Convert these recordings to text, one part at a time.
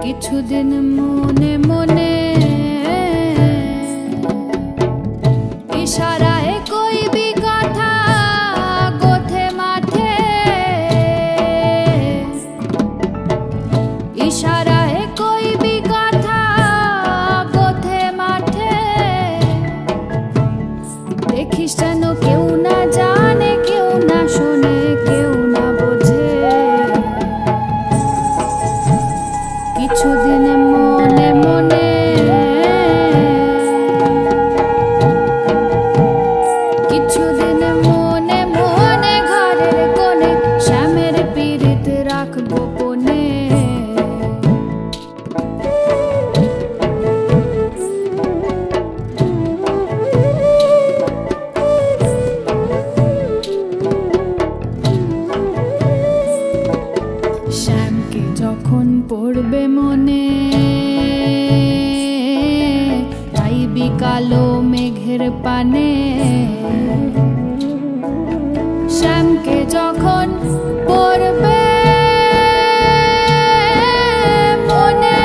কিছুদিন মনে মনে ইশারায় কইবি কথা গোথে মাঠে, ইশারায় কইবি কথা গোথে মাঠে। দেখিস যেন কেউ না জানে, কেউ না শোনে, কেউ না বোঝে। কিছুদিন মনে মনে, কিছুদিন মনে মনে ঘরের কোণে শ্যামের পীড়িত রাখবো কোণে। শ্যামকে যখন পড়বে মনে, চাইবি কালো মেঘের পানে। শ্যামকে যখন পড়বে মনে,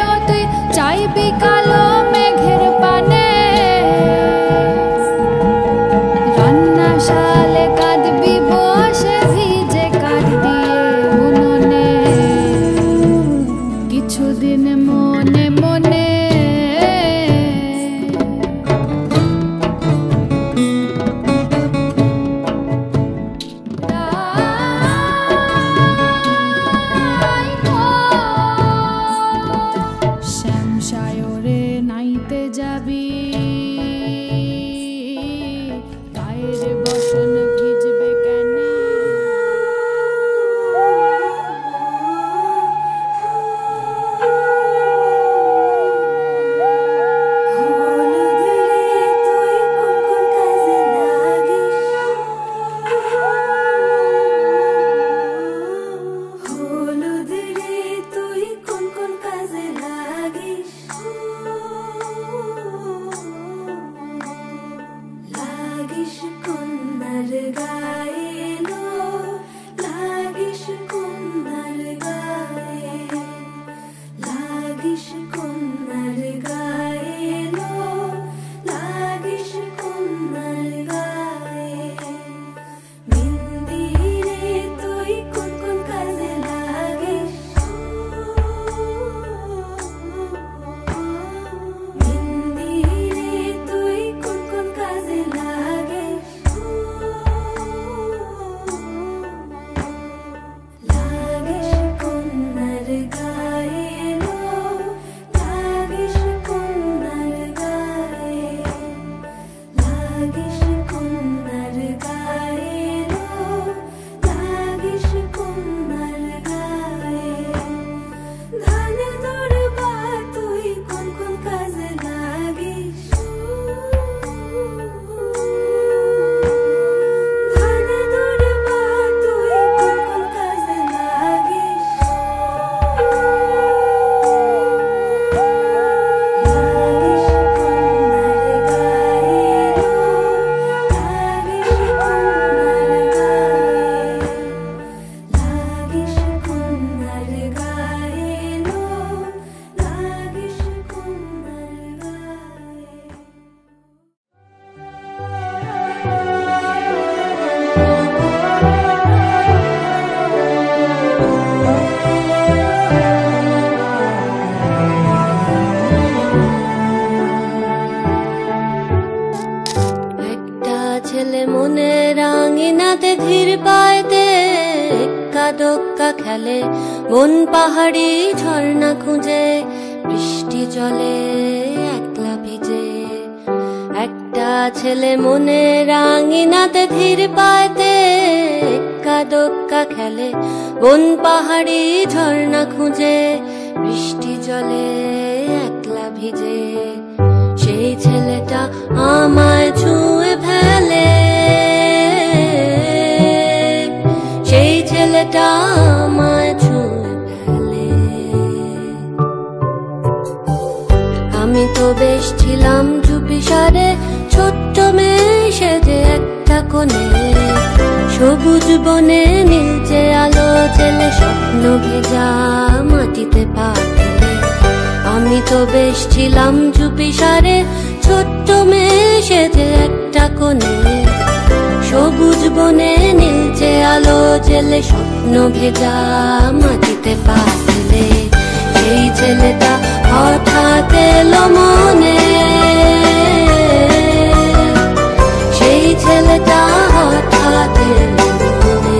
ও তুই চাইবি কালো মেঘের পানে। রান্না শালে কাঁদবি বসে ভিজে কাঠ দিয়ে উনুনে। কিছুদিন মনে মনে, শ্যাম সায়রে নাইতে যাবি, গায়ের বসন ভিজবে কেনে। ছেলে মনে রাঙিনাতে ধীর পায়তে এক্কা দোক্কা খেলে, বন পাহাড়ি ঝর্ণা খুঁজে বৃষ্টি জলে একলা ভিজে। একটা ছেলে মনের আঙিনাতে ধীর পায়তে এক্কা দোক্কা খেলে, বন পাহাড়ি ঝর্ণা খুঁজে বৃষ্টি জলে একলা ভিজে। সেই ছেলেটা আমায় ছুঁয়ে ফেলে, সেই ছেলেটা আমায় ছুঁয়ে ফেলে। আমি তো বেশ ছিলাম চুপিসারে, ছোট্ট মেয়ে সেজে একটা কোণে। সবুজ বনে নীলচে আলো জেলে স্বপ্ন ভেজা মাটিতে পা ফেলে। আমি তো বেশ ছিলাম চুপিসারে, ছোট্ট মেয়ে সেজে একটা কোণে। সবুজ বনে নীলচে আলো জেলে স্বপ্ন ভেজা মাটিতে পা ফেলে। সেই ছেলেটা হঠাৎ এলো মনে, সেই ছেলেটা হঠাৎ এলো মনে।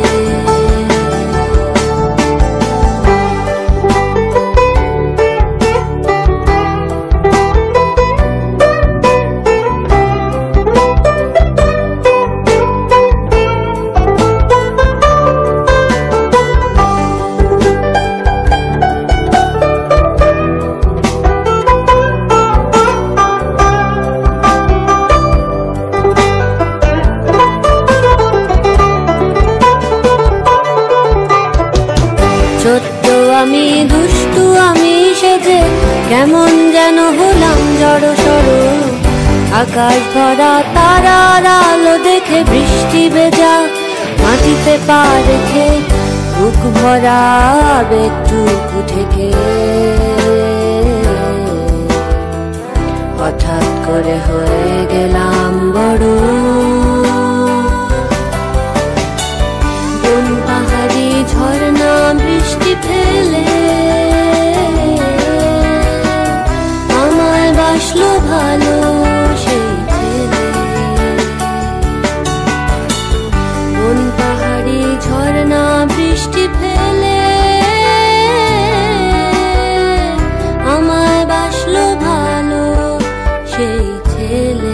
ছোট্ট আমি দুষ্টু আমি সেজে কেমন যেন হলাম জড়ো সড়ো। আকাশ ভরা তারার আলো দেখে বৃষ্টি ভেজা মাটিতে পা রেখে, বুক ভরা আবেগটুকু ঠেকে। হঠাৎ করে হয়ে গেলাম বড়, বন পাহাড়ি ঝর্ণা বৃষ্টি ফেলে আমায় বাসলো ভালো সেই ছেলে। বন পাহাড়ি ঝর্ণা বৃষ্টি ফেলে আমায় বাসলো ভালো সেই ছেলে।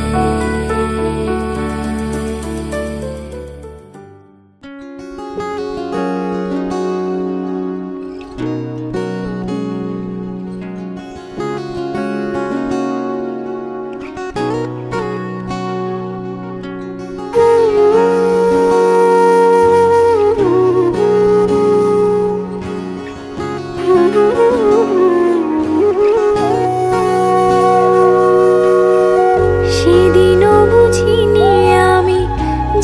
সেদিনও বুঝিনি আমি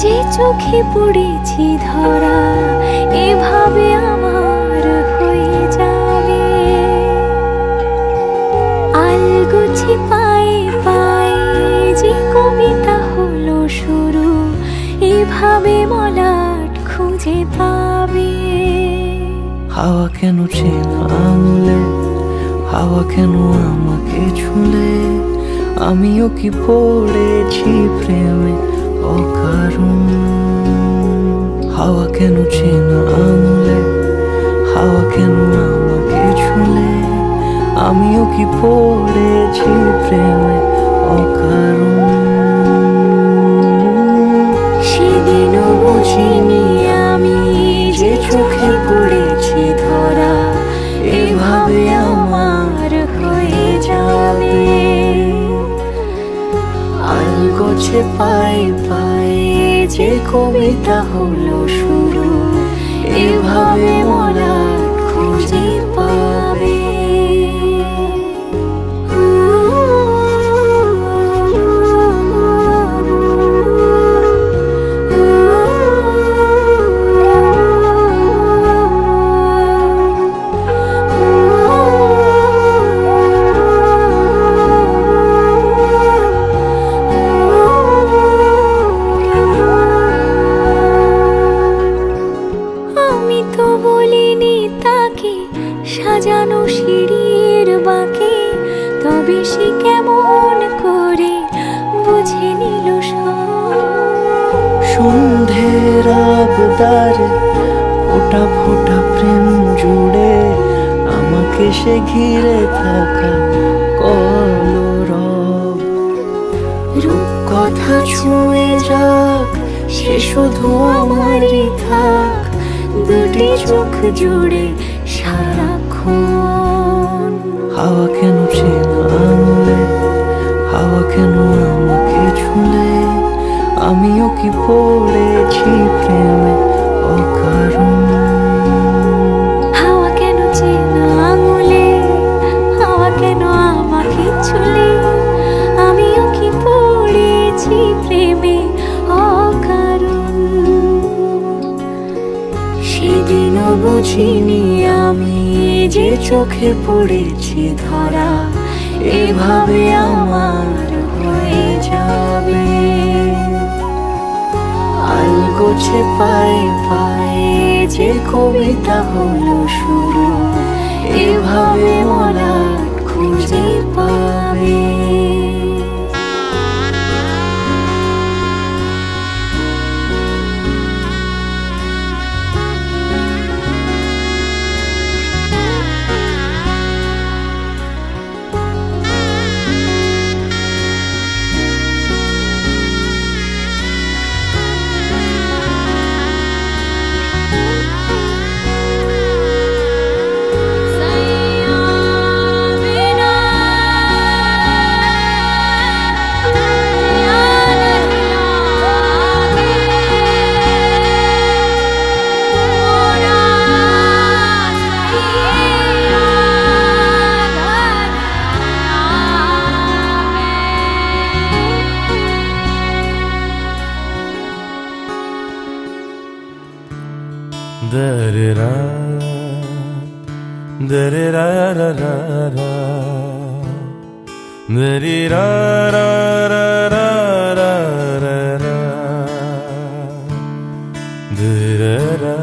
যে চোখে পড়েছি ধরা, এভাবে আমার হয়ে যাবে। আলগোছে পায়ে পায়ে যে কবিতা হলো শুরু, এভাবে মলাট খুঁজে পাবে। হাওয়া কেন চেনা আঙুলে, হাওয়া কেন আমাকে ছুলে, আমিও কি পড়েছি প্রেমে অকারণ। হাওয়া কেন চেনা আঙুলে, হাওয়া কেন আমাকে ছুলে, আমিও কি পড়েছি প্রেমে অকারণ। সেদিনও বুঝিনি আমি যে চোখে পড়েছি ধরা, এভাবে আমার হয়ে যাবে। আলগোছে পায়ে পায়ে যে কবিতা হলো শুরু, এভাবে মলাট খুঁজে পাবে। আমি তো বলিনি থাকে সে ঘিরে থাকা কলরব। রূপকথা ছুঁয়ে যাক সে শুধু আমারই থাক, দুটি চোখ জুড়ে সারাক্ষণ। হাওয়া কেন চেনা আঙুলে, হাওয়া কেন আমাকে ছুঁলে, আমিও কি পড়েছি প্রেমে অকারণ। হাওয়া কেন চেনা আঙুলে, হাওয়া কেন আমাকে ছুলে, আমিও কি পড়েছি প্রেমে অকারণ। সেদিনও বুঝিনি আমি যে চোখে পড়েছি ধরা, এভাবে আমার হয়ে যাবে। আলগোছে পায়ে পায়ে যে কবিতা হলো শুরু, এভাবে মলাট খুঁজে পাবে। Da-da-da, da-da-da-da-da-da, da-da-da-da-da-da-da, da-da-da,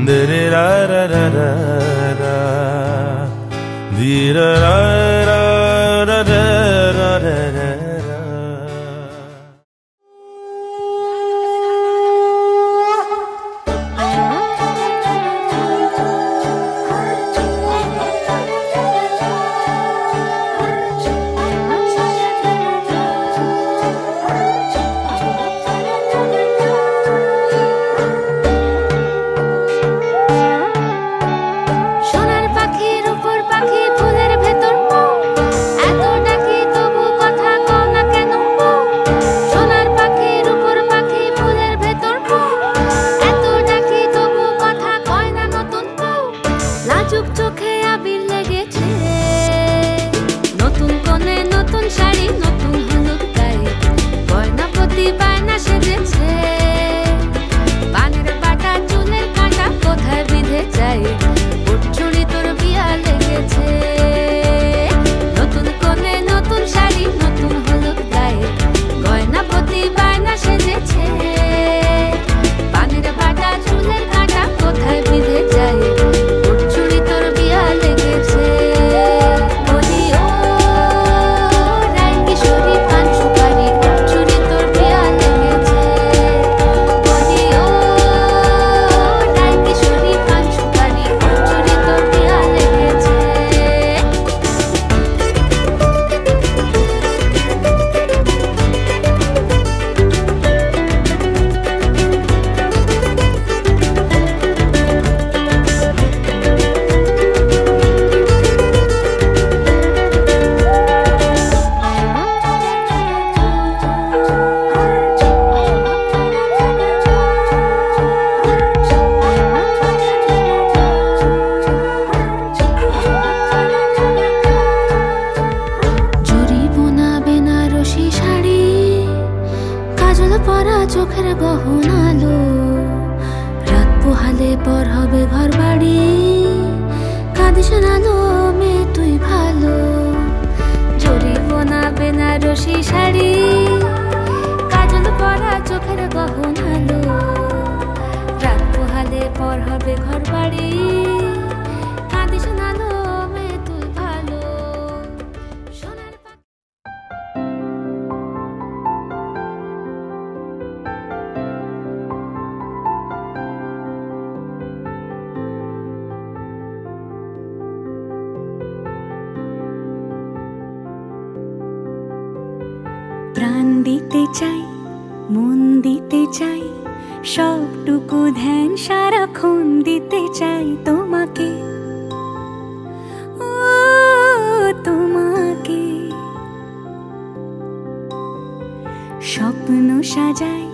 da-da-da-da-da-da, da-da-da-da-da-da, কোথায় বিঁধে যায়, চুড়ি তোর বিয়া লেগেছে। গহনালো রাত পোহালে পর হবে ঘর বাড়ি কাঁদিস না লো মেয়ে তুই ভালো জরিপনা বেনারসি শাড়ি কাজল পরা চোখের গহনালো রাত পোহালে পর হবে ঘর বাড়ি কাঁদিস না লো মেয়ে তুই ভালো সোনার প্রাণ দিতে চাই মন দিতে চাই সবটুকু ধ্যান সারাক্ষণ দিতে চাই তোমাকে ও তোমাকে স্বপ্ন সাজাই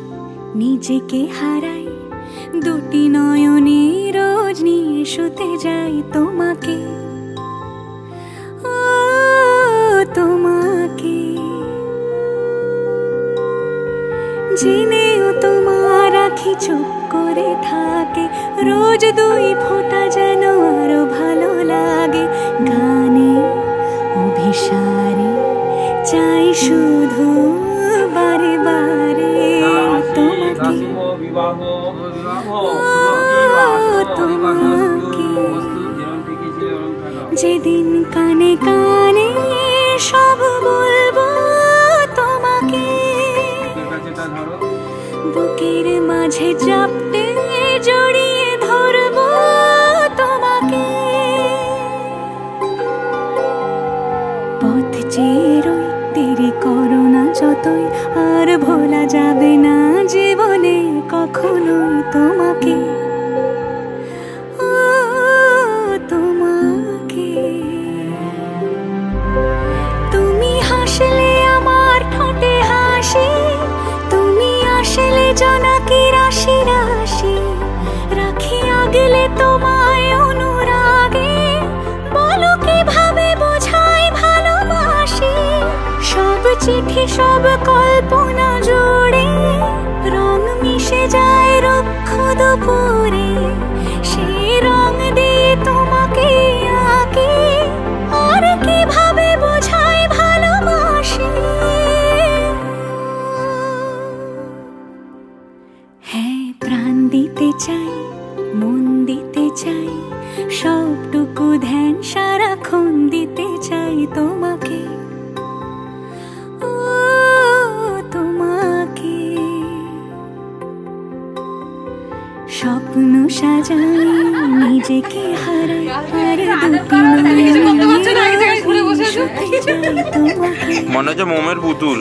নিজেকে হারাই দুটি নয়নে রোজ নিয়ে শুতে যাই তোমাকে ও তোমাকে জেনেও তোমার আখি চুপ করে থাকে রোজ দুই ফোঁটা যেন আরো ভালো লাগে গানে অভিসারে চাই শুধু বারে বারে তোমাকে তোমাকে যেদিন কানে কানে সব বলবো তোমাকে বুকের মাঝে চাপটে জড়িয়ে ধরবো তোমাকে পথ চেয়ে রই দেরি করো না যতই আর ভোলা যাবে না জীবনে কখনোই তোমাকে ও তোমাকে তুমি হাসলে আমার ঠোঁটে হাসি তুমি আসলে জোনাকি রাশি রাশি রাখি আগলে তোমায় অনুরাগে বলো কিভাবে বোঝাই ভালোবাসি সব চিঠি সব কল্পনা জুড়ে রং মিশে যায় রুক্ষ দুপুরে সেই রং দিয়ে তোমাকে আঁকি আর কিভাবে বোঝাই ভালোবাসি হ্যাঁ প্রাণ দিতে চাই মন দিতে চাই সবটুকু ধ্যান সারাক্ষণ দিতে চাই তোমাকে ও তোমাকে স্বপ্ন সাজাই নিজেকে হারাই আর দুটি মনে হচ্ছে মোমের পুতুল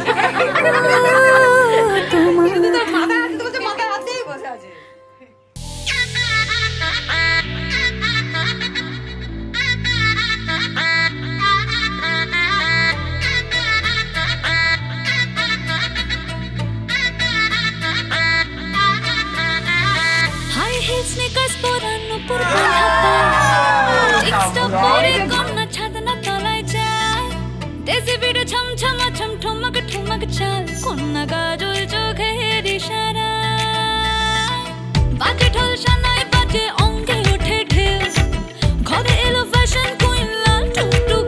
স্নিকার্স পরানো পূর্বের হাতায় টিকটক পরে কন্যা ছাদনা তলায় যায় দেশে বেড়ে ছমছমা ছমঠমক ঠমক চাল কন্যা গাজল চোখের ইশারা বাজে ঢোল সানায় বাজে অঙ্গে ওঠে ঢেউ ঘরে এলো ফ্যাশন কুইন লাল টুকটুক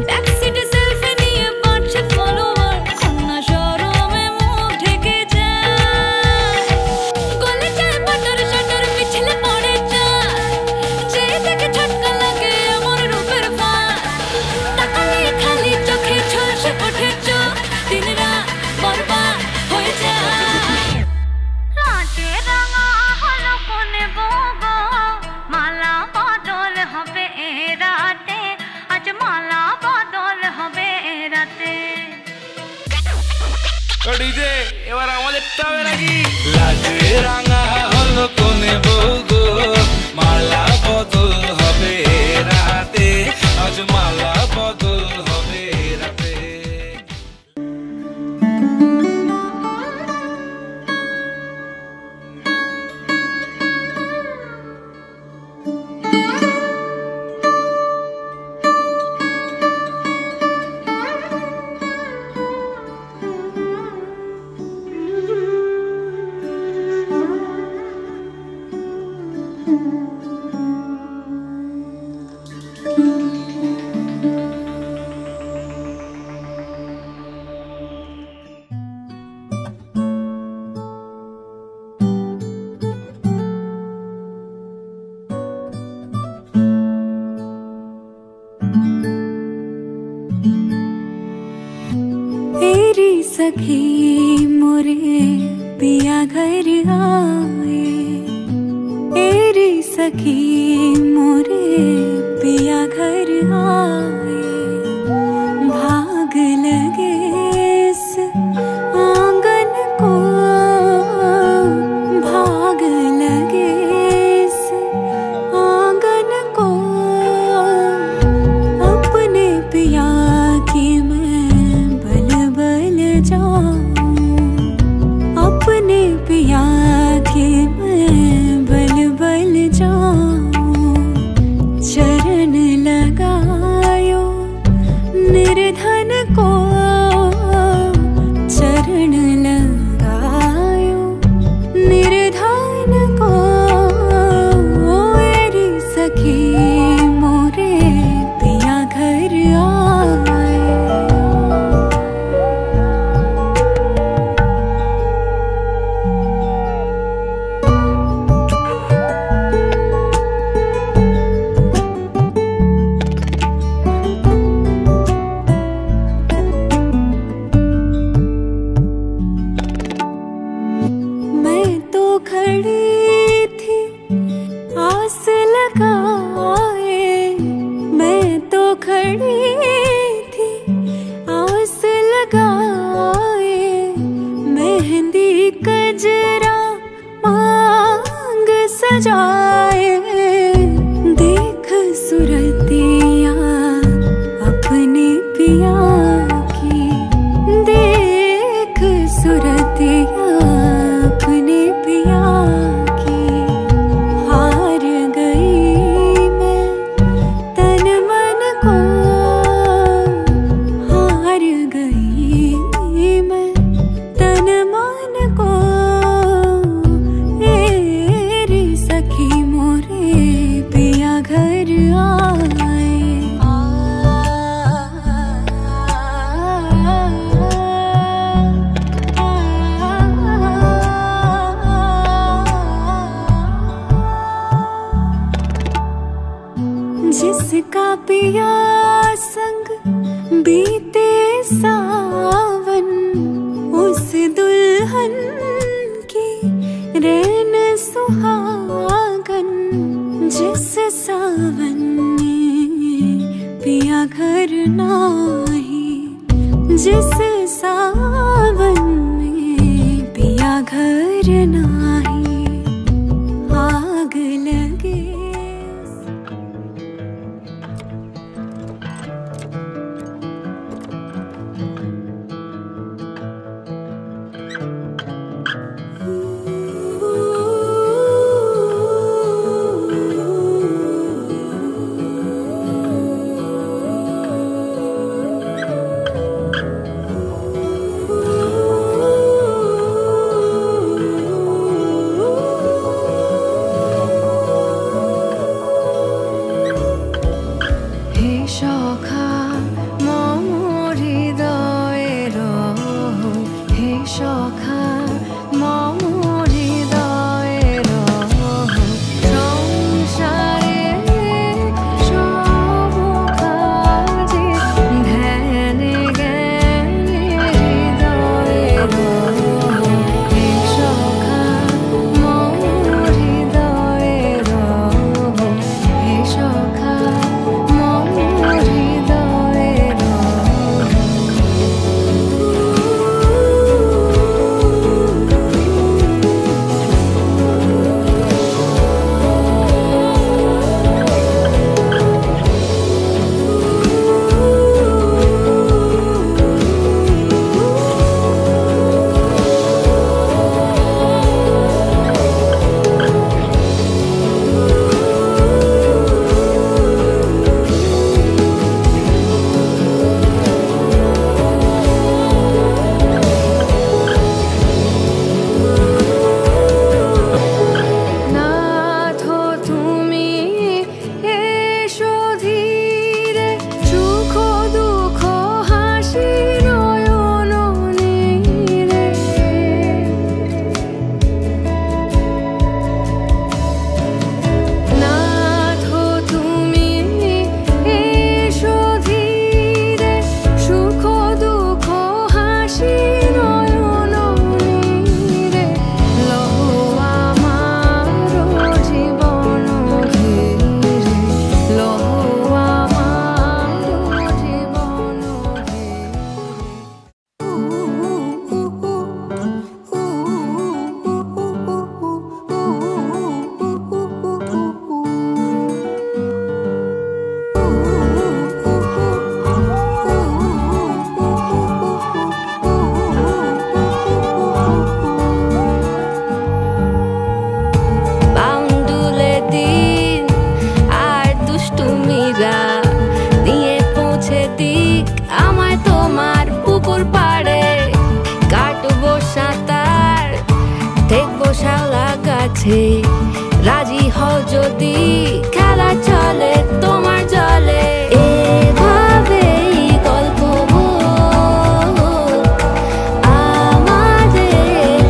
ব্যাক সিটে সেলফি নিয়ে বাড়ছে ফলোয়ার কন্যা শরমে মুখ ঢেকে যায় গলে যায় বাটার শাটার পিছলে পড়ে যায় যে দেখে ছটকা লাগে আমার রূপের ফাঁস তাকালে খালি চোখে ঝলসে ওঠে চোখ দিন রাত বরবাদ হয়ে যায় লাজে রাঙা হলো কোনে বগো মালা বদল হবে এ রাতে আজ মালা বদল হবে এ রাতে ডিজে এবার আমাদেরটা হবে নাকি লাজে রাঙা হলো কোনে বউগো মালা বদল হবে রাতে আজ মালা বদল হবে রাতে सखी मोरे पिया घर आए, एरी सखी मोरे पिया घर आए। भाग लगे इस आंगन को, भाग लगे इस आंगन को, अपने पिया की मैं बल बल जाऊं, अपने पिया की मैं बल बल जाऊं। चरण लगायो निर्धन को, चरण लगायो निर्धन को, एरी सखी मोरे पिया घर आए। मैं तो खड़ी थी आस लगाए, मैं तो खड़ी थी आस लगाए। मेहंदी कजरा मांग सजाए, देख सुरतिया अपने पिया की, देख सुरतिया अपने पिया की। हार गई मैं तन मन को, हार गई मैं तन मन को, एरी सखी मोरे पिया घर आए। जिसका पिया संग बीते सावन, उस दुल्हन की रैन सुहागन। जिस सावन में पिया घर नाही, जिस सावन में पिया घर नाही। आग लगे কাছে রাজি হও যদি খেলা চলে তোমার জলে এভাবেই গল্প আমাদের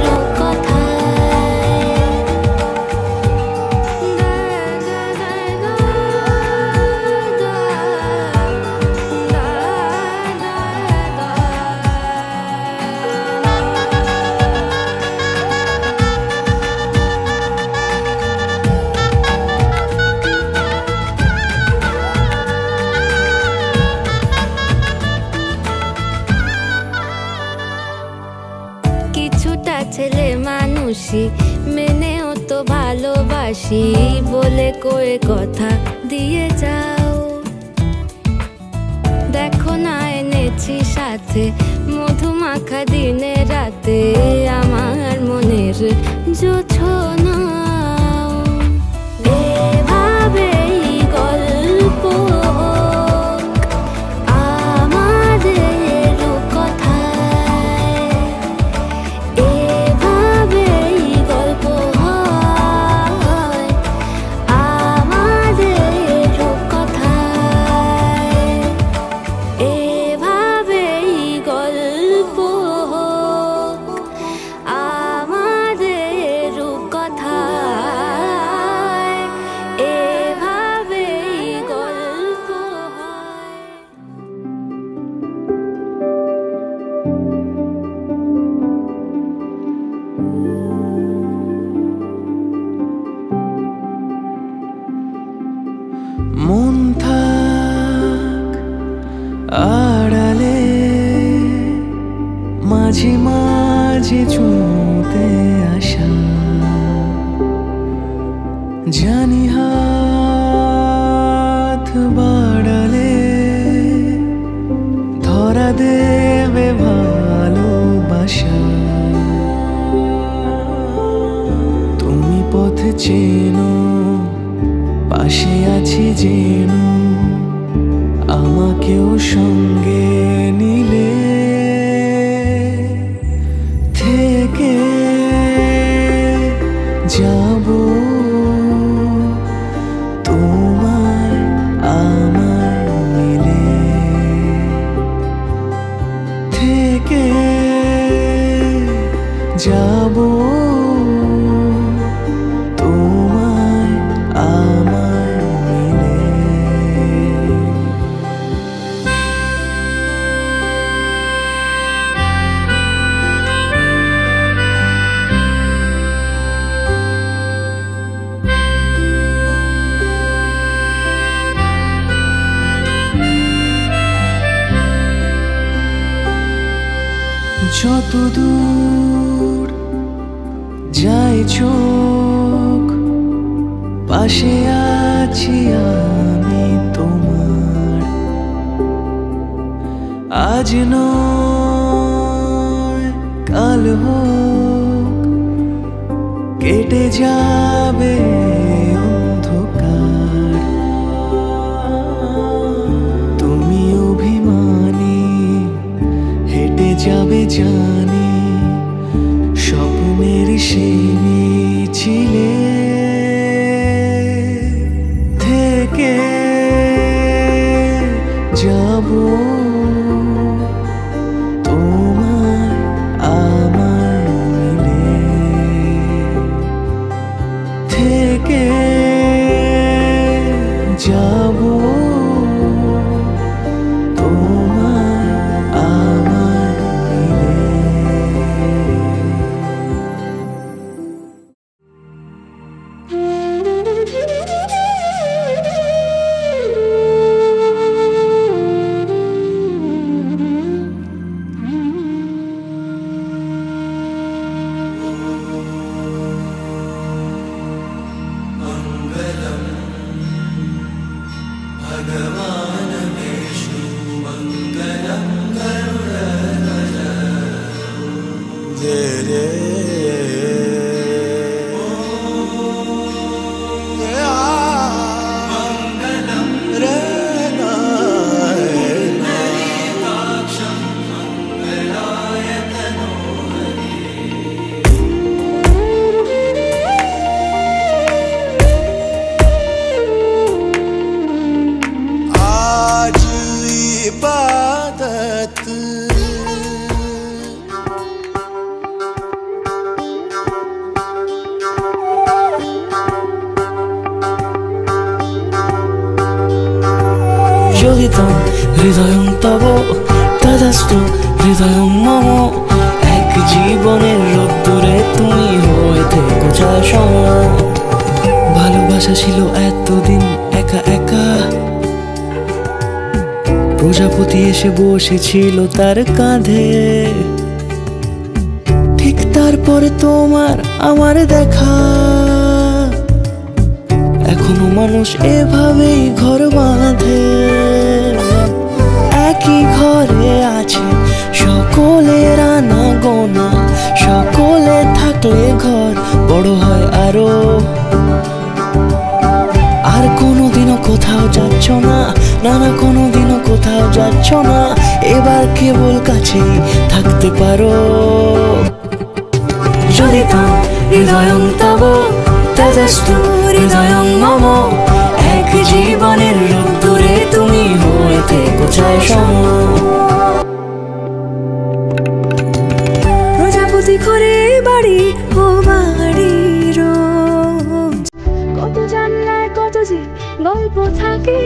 কিছুটা ছেলে মানুষই মেনেও তো ভালোবাসি বলে কয়ে কথা দিয়ে যাও দেখো না এনেছি সাথে মধুমাখা দিনে রাতে আমার মনের জোছনা এভাবেই গল্প আমাদের কথায় এভাবেই গল্প হয় আমাদের কথায় এভাবেই গল্প আমাদের কথায় এভাবেই গল্প হয় মন থাক আড়ালে মাঝে মাঝে ছুঁতে আসা জানি হাত বাড়ালে ধরা দেবে ভালোবাসা তুমি পথ চেনো পাশে আছি যেন আমাকেও সঙ্গে নিলে থেকে যাব তোমায় আমার মিলে থেকে যাব তোমায় আমার মিলে যত দূর যায় চোখ পাশে আছি আমি তোমার আজ নয় কাল হোক কেটে যাবে অন্ধকার তুমি অভিমানী হেঁটে যাবে জানি স্বপ্নের সেই মিছিলে থেকে যাব তোমায় আমার মিলে থেকে যাব তোমায় আমার মিলে इबादत। যোগিতং হৃদয়ং তব তদাস্তু হৃদয়ং মম। এক জীবনের রোদ্দুরে তুমি হয়ে থেকো চার সম। ভালোবাসা ছিল এতদিন একা একা, প্রজাপতি এসে বসেছিল তার কাঁধে। ঠিক তারপরে তোমার আমার দেখা, এখনো মানুষ এভাবেই ঘর বাঁধে। একই ঘরে আছে সকলের আনা গোনা, সকলে থাকলে ঘর বড় হয় আরো। আর কোনোদিনও কোথাও যাচ্ছ না, না না কোনোদিনও কোথাও যাচ্ছ না, এবার কেবল কাছেই থাকতে পারো। যদি তো হৃদয়ং তব তদস্তু হৃদয়ং মম। এক জীবনের রোদ্দুরে তুমি হয়ে থেকো চার সম। প্রজাপতি ঘরে বাড়ি ও বাড়ির কত জানলায় কত যে গল্প থাকে।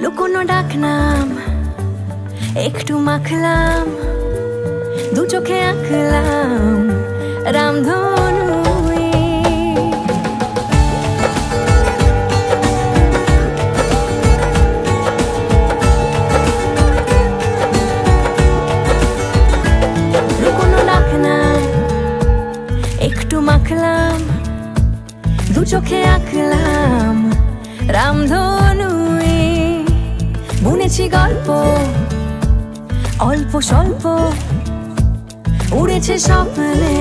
লুকোনো ডাকনাম একটু মাখলাম, দু চোখে আঁকলাম রামধনু। লুকোনো ডাকনাম একটু মাখলাম, দু চোখে আঁকলাম রামধনু। বুনেছি গল্প অল্প স্বল্প, উড়েছে স্বপ্নে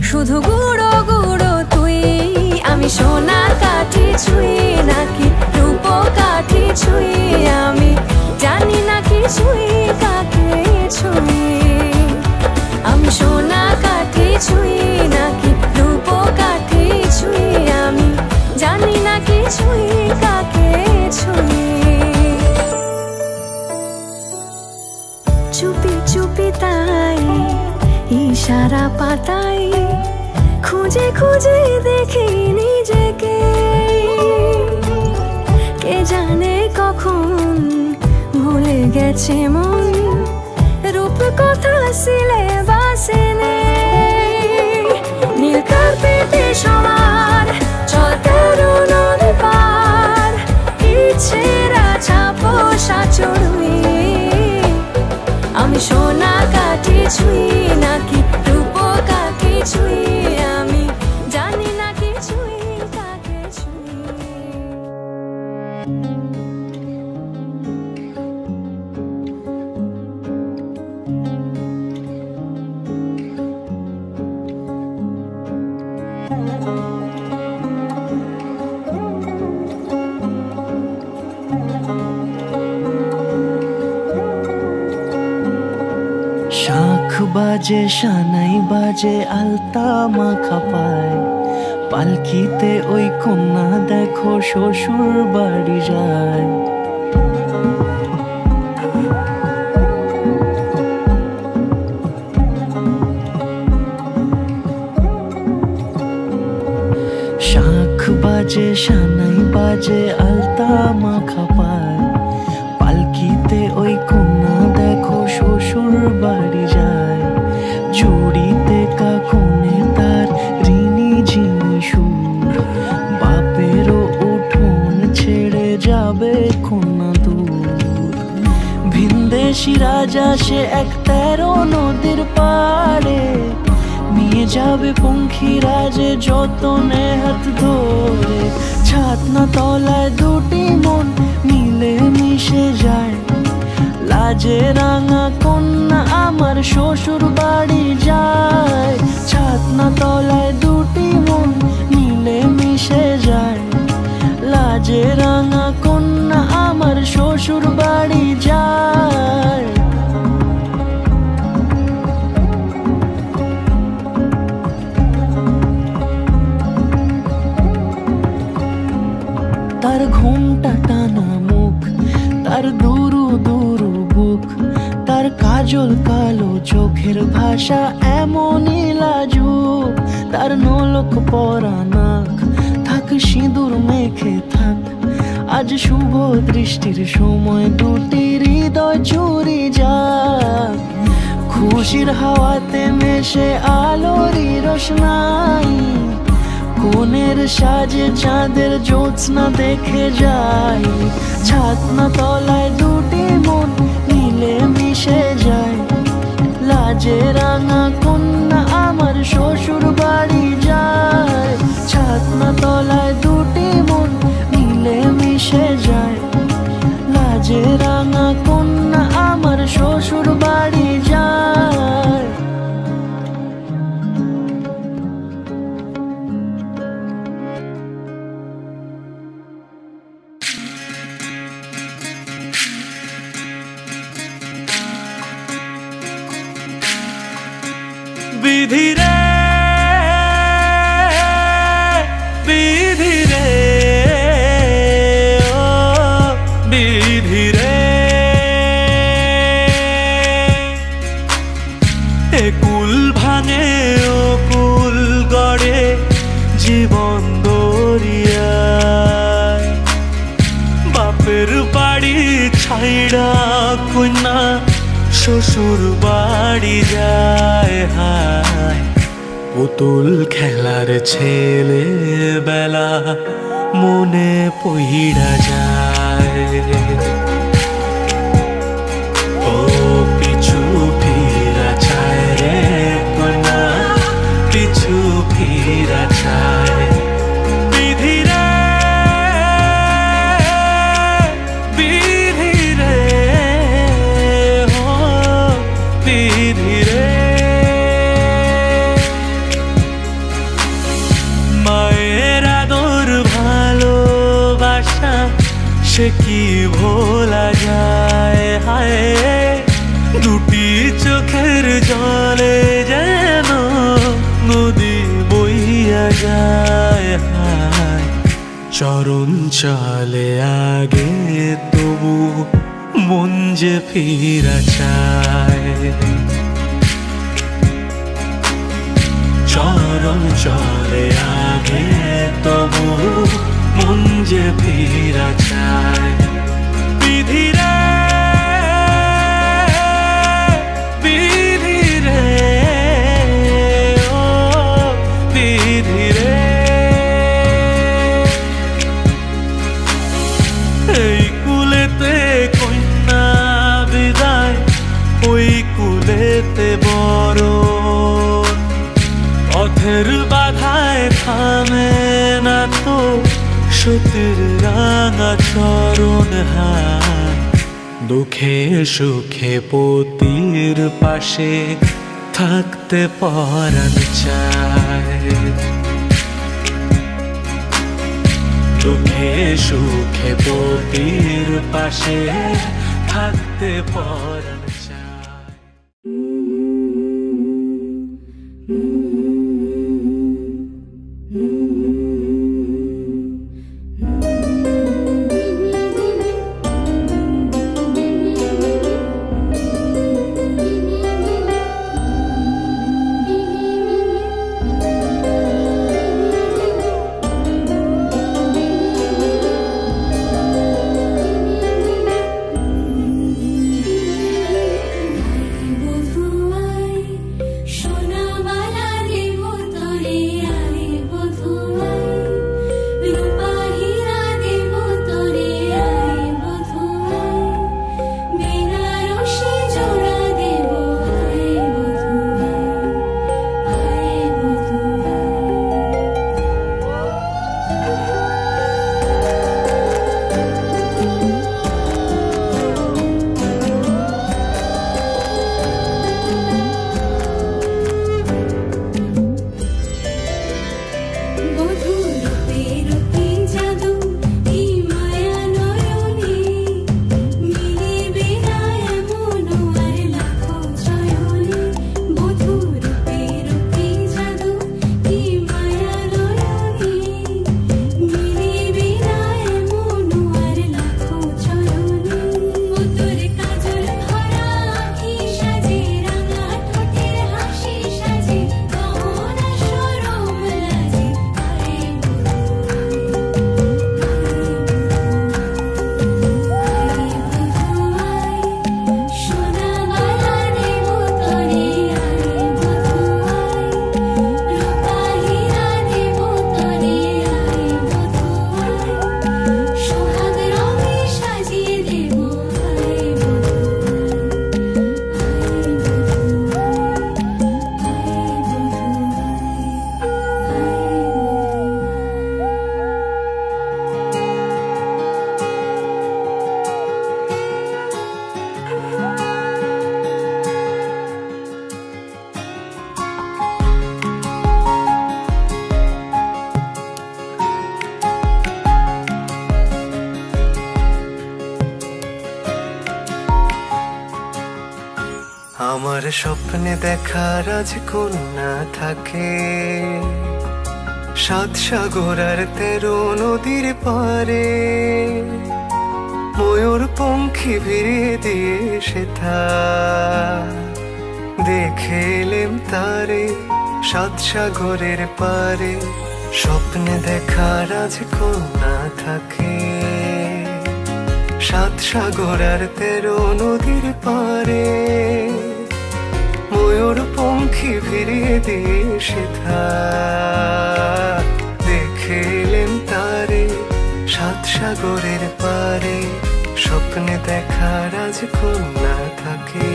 শুধু গুঁড়ো গুঁড়ো তুই। আমি সোনার কাঠি ছুঁই নাকি রূপ কাঠি ছুঁই, আমি জানি না কি ছুঁই কাকে ছুঁই। আমি সোনা কাঠি ছুঁই নাকি রূপ কাঠি ছুঁই, আমি জানি না কি ছুঁই কাকে ছুঁই। চুপি চুপি তাই ইশারা পাতাই, খুঁজে খুঁজে দেখি নিজেকে। কে জানে কখন ভুলে গেছে মন, রূপ কথা সিলেবাসে নেই। নীল কার্পেটে সবার চল তেরো নদী পার, ইচ্ছেরা ছাপো সাচড়ুই। আমি সোনা কাঠি ছুঁই নাকি রূপ কাঠি ছুঁই, আমি জানি না কি ছুঁই কাকে ছুঁই। শাঁখ বাজে সানাই বাজে আলতা মাখা পায়, পালকিতে ওই কন্যা দেখো শ্বশুর বাড়ি যায়। যে সানাই বাজে আলতা মাখা পায়, পালকিতে ওই কন্যা দেখো শ্বশুর বাড়ি যায়। জুড়িতে কাকনে তার ঋণী ঝিনি সুর, বাপেরও উঠোন ছেড়ে যাবে কন্যা দূর। ভিনদেশি রাজা সে এক 13 নদীর পাড়ে, নিয়ে যাবে পঙ্খিরাজে যতনে হাত ধরে। ছাতনা তলায় দুটি মন মিলে মিশে যায়, লাজে রাঙা কন্যা আমার শ্বশুর বাড়ি যায়। ছাতনা তলায় দুটি মন মিলে মিশে যায়, লাজে রাঙা কন্যা আমার শ্বশুর বাড়ি যায়। তার ঘুমটা টানা মুখ, তার দুরু দুরু বুক, তার কাজল কালো চোখের ভাষা এমনই লাজুক। তার নোলক পরা নাক, থাক সিঁদুর মেখে থাক, আজ শুভ দৃষ্টির সময় দুটি হৃদয় চুরি যাক। খুশির হাওয়াতে মেশে আলোরই রোশনাই, কোণের সাজে চাঁদের জ্যোৎস্না দেখে যাই। ছাতনা তলায় দুটি মন মিলে মিশে যায়, লাজে রাঙা কন্যা আমার শ্বশুর বাড়ি যায়। ছাতনা তলায় দুটি মন মিলে মিশে যায়, লাজে রাঙা কন্যা আমার শ্বশুর বাড়ি যায়। বিধি রে বিধি রে ও বিধি রে, এ কুল ভাঙে ও কুল গড়ে জীবন দরিয়ায়। বাপের বাড়ি ছাইড়া কন্যা শ্বশুর বাড়ি যায়। হায় পুতুল খেলার ছেলে বেলা মনে পইড়া যায়। ও পিছু ফিরা চায় রে কন্যা, পিছু ফিরা চায়। বিধি রে বিধি রে ও বিধি রে, মায়ের আদর ভালোবাসা সে কি ভোলা যায়। হায় দুটি চোখের জলে যেন নদী বইয়া যায়। হায় চরণ চলে আগে তবু মন যে ফিরা চায়। চরণ চলে আগে তবু মন যে ফিরা চায়। বিধি রে বিধি রে ও বিধি রে, এই কুলেতে কন্যা বিদায়, ওই কুলেতে বড় পথের বাধায় থামে না তো সতীর রাঙা চরণ। হায় দুঃখে সুখে পতির পাশে থাকতে পরাণ চায়। দুঃখে সুখে পতির পাশে থাকতে পরাণ চায়। আমার স্বপ্নে দেখা রাজকন্যা থাকে, 7 সাগর আর 13 নদীর পারে। ময়ূর পঙ্খী ভিড়িয়ে দিয়ে সেথা দেখে এলেম তারে 7 সাগরের পারে। স্বপ্নে দেখা রাজকন্যা থাকে, 7 সাগর আর 13 নদীর পারে। ময়ূর পঙ্খী ভিড়িয়ে দিয়ে সেথা দেখে এলেম তারে 7 সাগরের পারে। স্বপ্নে দেখা রাজকন্যা থাকে।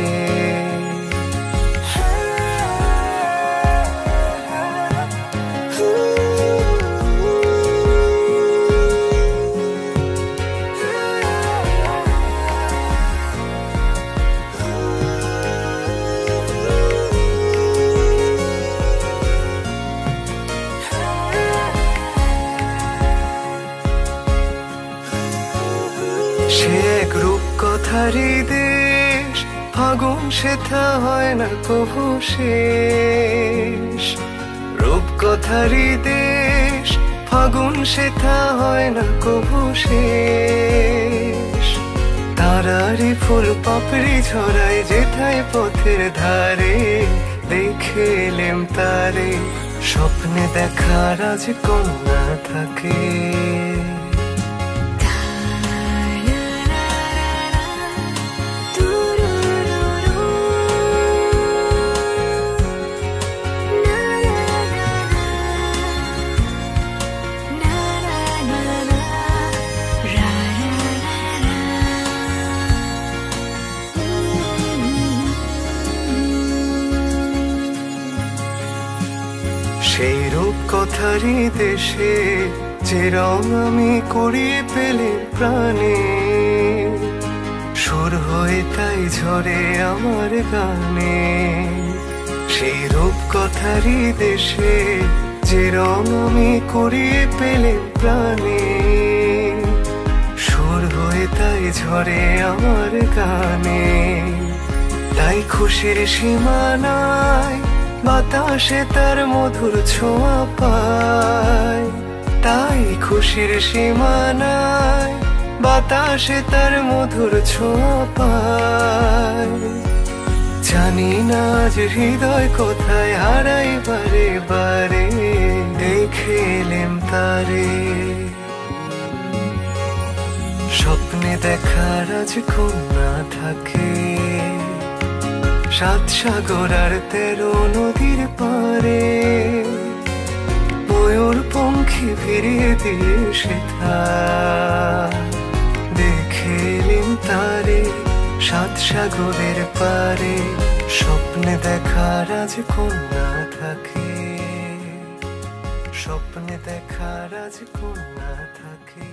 সে এক রূপকথারই দেশ, ফাগুন সেথা হয় না কভু শেষ। রূপকথারই দেশ, ফাগুন সেথা হয় না কভু শেষ। তারারি ফুল পাপড়ি ঝরায় যেথায় পথের ধারে, দেখে এলেম তারে। স্বপ্নে দেখা রাজকন্যা থাকে। সেই রূপকথারই দেশে যে রং আমি কুড়িয়ে পেলে প্রাণে, সুর হয়ে তাই ঝরে আমার গানে। সেই রূপকথারই দেশে যে রং আমি কুড়িয়ে পেলে প্রাণে, সুর হয়ে তাই ঝরে আমার গানে। তাই খুশির সীমানায় বাতাসে তার মধুর ছোঁয়া পায়। তাই খুশির সীমানায় বাতাসে তার মধুর ছোঁয়া পায়। জানি না আজ হৃদয় কোথায় হারাই বারে বারে, দেখে এলেম তারে। স্বপ্নে দেখা রাজকন্যা থাকে, 7 সাগর আর 13 নদীর পারে। ময়ূর পঙ্খী ভিড়িয়ে দিয়ে সেথা দেখে এলেম তারে 7 সাগরের পারে। স্বপ্নে দেখা রাজকন্যা থাকে, স্বপ্নে দেখা রাজকন্যা থাকে।